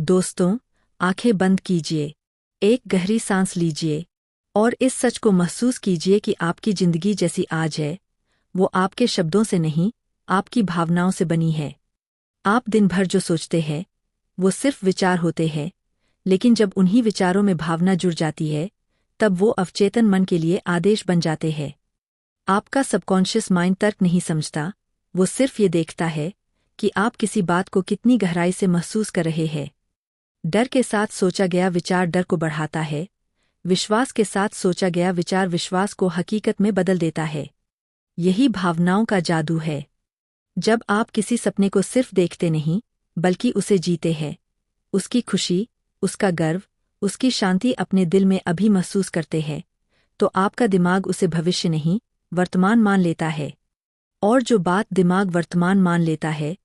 दोस्तों, आंखें बंद कीजिए, एक गहरी सांस लीजिए और इस सच को महसूस कीजिए कि आपकी जिंदगी जैसी आज है, वो आपके शब्दों से नहीं, आपकी भावनाओं से बनी है। आप दिन भर जो सोचते हैं, वो सिर्फ विचार होते हैं, लेकिन जब उन्हीं विचारों में भावना जुड़ जाती है, तब वो अवचेतन मन के लिए आदेश बन जाते हैं। आपका सबकॉन्शियस माइंड तर्क नहीं समझता, वो सिर्फ ये देखता है कि आप किसी बात को कितनी गहराई से महसूस कर रहे हैं। डर के साथ सोचा गया विचार डर को बढ़ाता है, विश्वास के साथ सोचा गया विचार विश्वास को हकीकत में बदल देता है। यही भावनाओं का जादू है। जब आप किसी सपने को सिर्फ देखते नहीं, बल्कि उसे जीते हैं, उसकी खुशी, उसका गर्व, उसकी शांति अपने दिल में अभी महसूस करते हैं, तो आपका दिमाग उसे भविष्य नहीं, वर्तमान मान लेता है। और जो बात दिमाग वर्तमान मान लेता है,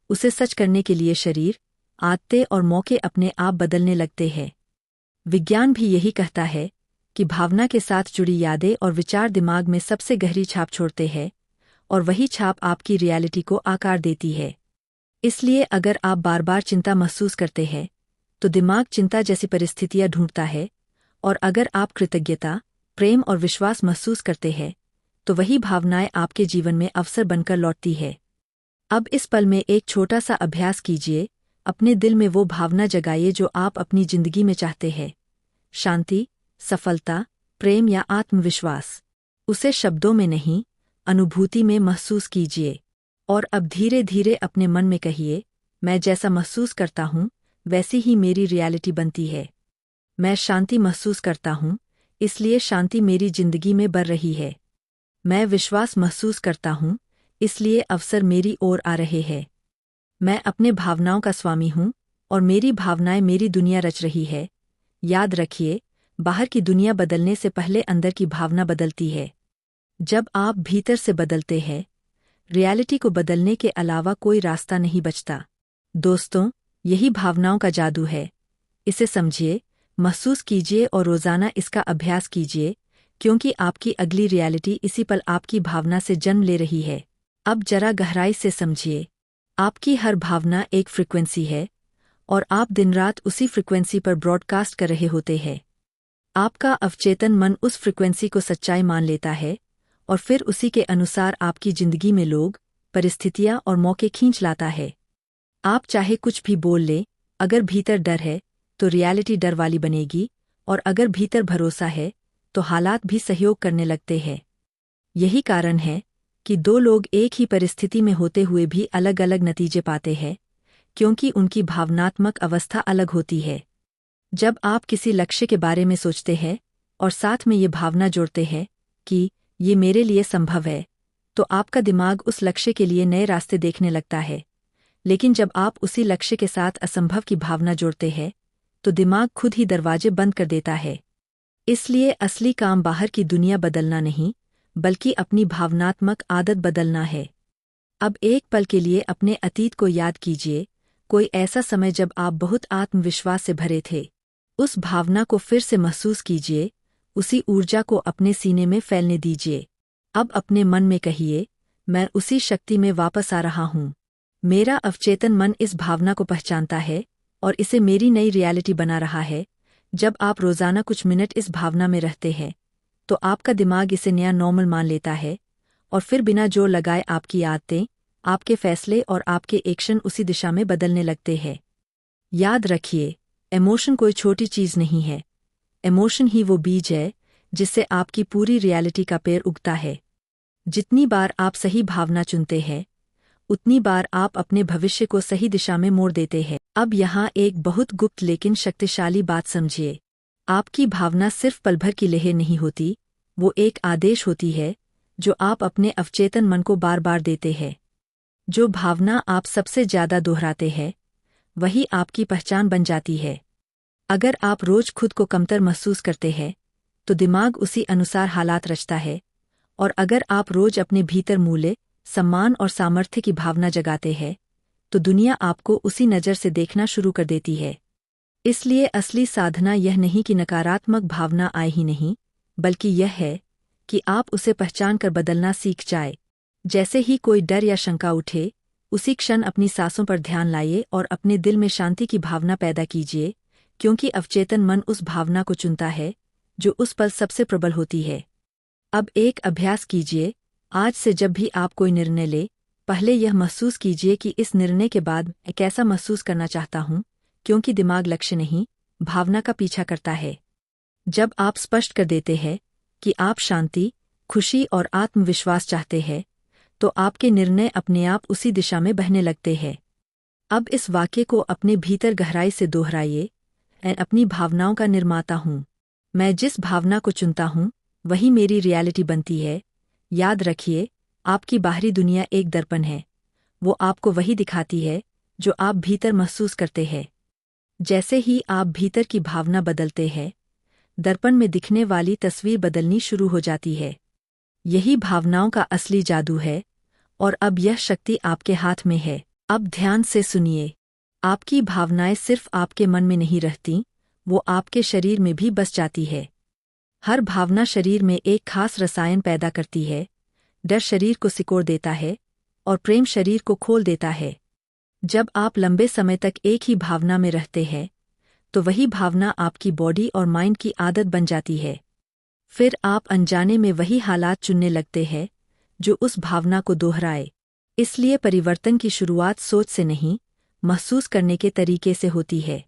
उसे सच करने के लिए शरीर, आदतें और मौके अपने आप बदलने लगते हैं। विज्ञान भी यही कहता है कि भावना के साथ जुड़ी यादें और विचार दिमाग में सबसे गहरी छाप छोड़ते हैं, और वही छाप आपकी रियलिटी को आकार देती है। इसलिए अगर आप बार बार चिंता महसूस करते हैं, तो दिमाग चिंता जैसी परिस्थितियां ढूंढता है, और अगर आप कृतज्ञता, प्रेम और विश्वास महसूस करते हैं, तो वही भावनाएं आपके जीवन में अवसर बनकर लौटती है। अब इस पल में एक छोटा सा अभ्यास कीजिए, अपने दिल में वो भावना जगाइए जो आप अपनी जिंदगी में चाहते हैं। शांति, सफलता, प्रेम या आत्मविश्वास। उसे शब्दों में नहीं, अनुभूति में महसूस कीजिए। और अब धीरे धीरे अपने मन में कहिए, मैं जैसा महसूस करता हूँ, वैसी ही मेरी रियलिटी बनती है। मैं शांति महसूस करता हूँ, इसलिए शांति मेरी जिंदगी में बढ़ रही है। मैं विश्वास महसूस करता हूँ, इसलिए अवसर मेरी ओर आ रहे हैं। मैं अपने भावनाओं का स्वामी हूँ, और मेरी भावनाएं मेरी दुनिया रच रही है। याद रखिए, बाहर की दुनिया बदलने से पहले अंदर की भावना बदलती है। जब आप भीतर से बदलते हैं, रियलिटी को बदलने के अलावा कोई रास्ता नहीं बचता। दोस्तों, यही भावनाओं का जादू है। इसे समझिए, महसूस कीजिए और रोजाना इसका अभ्यास कीजिए, क्योंकि आपकी अगली रियलिटी इसी पल आपकी भावना से जन्म ले रही है। अब जरा गहराई से समझिए, आपकी हर भावना एक फ्रिक्वेंसी है, और आप दिन रात उसी फ्रिक्वेंसी पर ब्रॉडकास्ट कर रहे होते हैं। आपका अवचेतन मन उस फ्रिक्वेंसी को सच्चाई मान लेता है, और फिर उसी के अनुसार आपकी जिंदगी में लोग, परिस्थितियां और मौके खींच लाता है। आप चाहे कुछ भी बोल लें, अगर भीतर डर है, तो रियलिटी डर वाली बनेगी, और अगर भीतर भरोसा है, तो हालात भी सहयोग करने लगते हैं। यही कारण है कि दो लोग एक ही परिस्थिति में होते हुए भी अलग अलग नतीजे पाते हैं, क्योंकि उनकी भावनात्मक अवस्था अलग होती है। जब आप किसी लक्ष्य के बारे में सोचते हैं, और साथ में ये भावना जोड़ते हैं कि ये मेरे लिए संभव है, तो आपका दिमाग उस लक्ष्य के लिए नए रास्ते देखने लगता है। लेकिन जब आप उसी लक्ष्य के साथ असंभव की भावना जोड़ते हैं, तो दिमाग खुद ही दरवाजे बंद कर देता है। इसलिए असली काम बाहर की दुनिया बदलना नहीं, बल्कि अपनी भावनात्मक आदत बदलना है। अब एक पल के लिए अपने अतीत को याद कीजिए, कोई ऐसा समय जब आप बहुत आत्मविश्वास से भरे थे। उस भावना को फिर से महसूस कीजिए, उसी ऊर्जा को अपने सीने में फैलने दीजिए। अब अपने मन में कहिए, मैं उसी शक्ति में वापस आ रहा हूँ। मेरा अवचेतन मन इस भावना को पहचानता है, और इसे मेरी नई रियलिटी बना रहा है। जब आप रोजाना कुछ मिनट इस भावना में रहते हैं, तो आपका दिमाग इसे नया नॉर्मल मान लेता है, और फिर बिना जोर लगाए आपकी आदतें, आपके फैसले और आपके एक्शन उसी दिशा में बदलने लगते हैं। याद रखिए, इमोशन कोई छोटी चीज नहीं है। इमोशन ही वो बीज है जिससे आपकी पूरी रियलिटी का पेड़ उगता है। जितनी बार आप सही भावना चुनते हैं, उतनी बार आप अपने भविष्य को सही दिशा में मोड़ देते हैं। अब यहाँ एक बहुत गुप्त लेकिन शक्तिशाली बात समझिए। आपकी भावना सिर्फ पल भर की लहर नहीं होती, वो एक आदेश होती है जो आप अपने अवचेतन मन को बार बार देते हैं। जो भावना आप सबसे ज्यादा दोहराते हैं, वही आपकी पहचान बन जाती है। अगर आप रोज खुद को कमतर महसूस करते हैं, तो दिमाग उसी अनुसार हालात रचता है, और अगर आप रोज अपने भीतर मूल्य, सम्मान और सामर्थ्य की भावना जगाते हैं, तो दुनिया आपको उसी नज़र से देखना शुरू कर देती है। इसलिए असली साधना यह नहीं कि नकारात्मक भावना आए ही नहीं, बल्कि यह है कि आप उसे पहचान कर बदलना सीख जाए। जैसे ही कोई डर या शंका उठे, उसी क्षण अपनी सांसों पर ध्यान लाइए और अपने दिल में शांति की भावना पैदा कीजिए, क्योंकि अवचेतन मन उस भावना को चुनता है जो उस पल सबसे प्रबल होती है। अब एक अभ्यास कीजिए, आज से जब भी आप कोई निर्णय ले, पहले यह महसूस कीजिए कि इस निर्णय के बाद मैं कैसा महसूस करना चाहता हूँ, क्योंकि दिमाग लक्ष्य नहीं, भावना का पीछा करता है। जब आप स्पष्ट कर देते हैं कि आप शांति, खुशी और आत्मविश्वास चाहते हैं, तो आपके निर्णय अपने आप उसी दिशा में बहने लगते हैं। अब इस वाक्य को अपने भीतर गहराई से दोहराइए, मैं अपनी भावनाओं का निर्माता हूँ। मैं जिस भावना को चुनता हूँ वही मेरी रियलिटी बनती है। याद रखिए, आपकी बाहरी दुनिया एक दर्पण है। वो आपको वही दिखाती है जो आप भीतर महसूस करते हैं। जैसे ही आप भीतर की भावना बदलते हैं, दर्पण में दिखने वाली तस्वीर बदलनी शुरू हो जाती है। यही भावनाओं का असली जादू है, और अब यह शक्ति आपके हाथ में है। अब ध्यान से सुनिए, आपकी भावनाएं सिर्फ आपके मन में नहीं रहती, वो आपके शरीर में भी बस जाती है। हर भावना शरीर में एक खास रसायन पैदा करती है। डर शरीर को सिकोड़ देता है और प्रेम शरीर को खोल देता है। जब आप लंबे समय तक एक ही भावना में रहते हैं, तो वही भावना आपकी बॉडी और माइंड की आदत बन जाती है। फिर आप अनजाने में वही हालात चुनने लगते हैं जो उस भावना को दोहराए। इसलिए परिवर्तन की शुरुआत सोच से नहीं, महसूस करने के तरीके से होती है।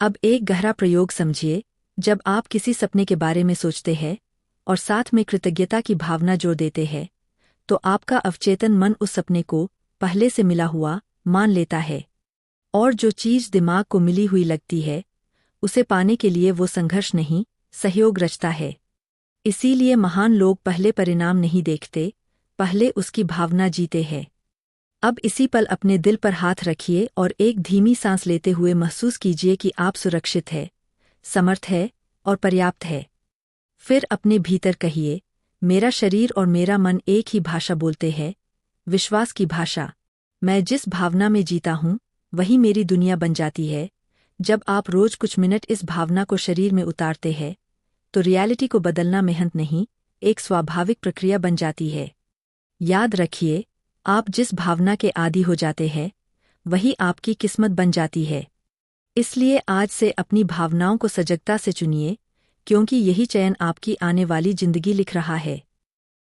अब एक गहरा प्रयोग समझिए, जब आप किसी सपने के बारे में सोचते हैं और साथ में कृतज्ञता की भावना जोड़ देते हैं, तो आपका अवचेतन मन उस सपने को पहले से मिला हुआ मान लेता है। और जो चीज़ दिमाग को मिली हुई लगती है, उसे पाने के लिए वो संघर्ष नहीं, सहयोग रचता है। इसीलिए महान लोग पहले परिणाम नहीं देखते, पहले उसकी भावना जीते हैं। अब इसी पल अपने दिल पर हाथ रखिए और एक धीमी सांस लेते हुए महसूस कीजिए कि आप सुरक्षित है, समर्थ है और पर्याप्त है। फिर अपने भीतर कहिए, मेरा शरीर और मेरा मन एक ही भाषा बोलते हैं, विश्वास की भाषा। मैं जिस भावना में जीता हूँ वही मेरी दुनिया बन जाती है। जब आप रोज कुछ मिनट इस भावना को शरीर में उतारते हैं, तो रियलिटी को बदलना मेहनत नहीं, एक स्वाभाविक प्रक्रिया बन जाती है। याद रखिए, आप जिस भावना के आदी हो जाते हैं वही आपकी किस्मत बन जाती है। इसलिए आज से अपनी भावनाओं को सजगता से चुनिए, क्योंकि यही चयन आपकी आने वाली जिंदगी लिख रहा है।